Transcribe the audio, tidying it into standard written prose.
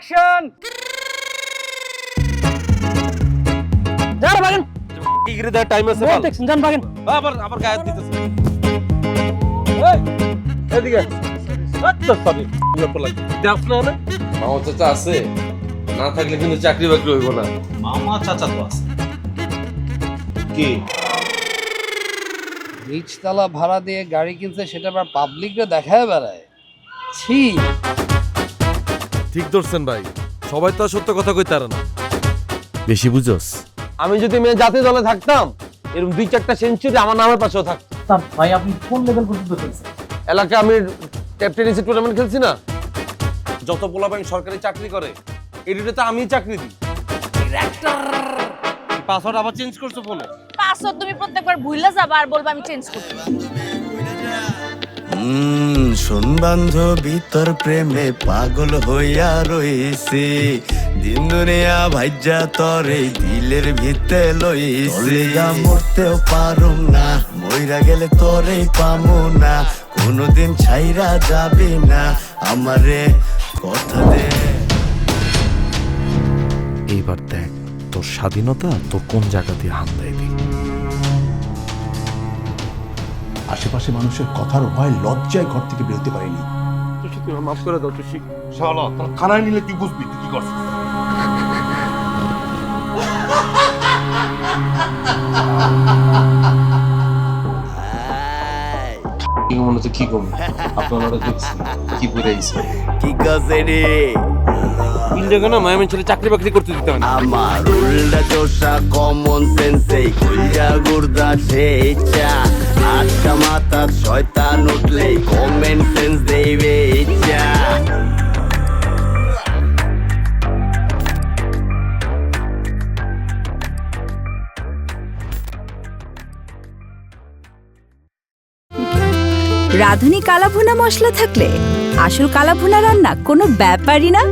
Action যান ভাগেন টিগরে the time আছে বল দেখছেন যান ভাগেন আবার গায়ে দিতেছে এই এদিকে আচ্ছা সরি দেখছ না মামা চাচা আছে না থাকলে কিন্তু চাকরি বাকরি হইব না মামা চাচা তো আছে কি রিচতলা ভাড়া দিয়ে গাড়ি কিনছে সেটা আবার পাবলিকরে দেখায় বেড়ায় ছি ঠিক ধরছেন ভাই সবাই তো আর সত্য কথা কইতে পারে না বেশি বুঝোস। আমি যদি মেয়ে জাতীয় দলে থাকতাম এরকম 2-4টা সেঞ্চুরি আমার নামের পাশেও থাকতো তার ভাই আপনি কোন লেভেল পর্যন্ত খেলছেন এলাকায় আমি টেপ টেনিসের টুর্নামেন্ট খেলছি না যত পোলাপাইন সরকারি চাকরি করে এডিটে তো আমিই চাকরি দিই পাসওয়ার্ড আবার চেঞ্জ করছো ফোনে পাসওয়ার্ড তুমি প্রত্যেকবার ভুলে যাবা আর বলবা আমি চেঞ্জ করতে। শোন বান্ধবী তোর প্রেমে পাগল হইয়া রইছি দিন দুনিয়া ভাইজা তোর এই দিলের ভিতে লইছি মরতেও পারুম না মইরা গেলে তোরেই পামু না কোনোদিন ছাইরা যাবি না আমারে কথা দে। এইবার দেখ তোর স্বাধীনতা তোর কোন জায়গা দিয়ে হাত দেয় দিই। আশেপাশে মানুষের কথার ভয় লজ্জায় ঘর থেকে বেরোতে পারেনি। তুমি মাফ করে দাও তুই শালা তোর থানায় নিলে তুই বুঝবি তুই কি করছিস। কি মনে হচ্ছে কি কম আপনারা দেখছেন কি বুঝাইছে কি কাছে রে তিন জায়গা না মায়ামের ছেলে চাকরি বাকরি করতে দিতে হয় না আমার উল্টা চোষা কমন সেন্সে কুলজা গুর্দা ঠেচা আটটা মাথা শয়তান উঠলে কমন সেন্স দেবে ইচ্ছা রাঁধুনি কালাভুনা মশলা থাকলে আসল কালাভুনা রান্না কোনো ব্যাপারই না।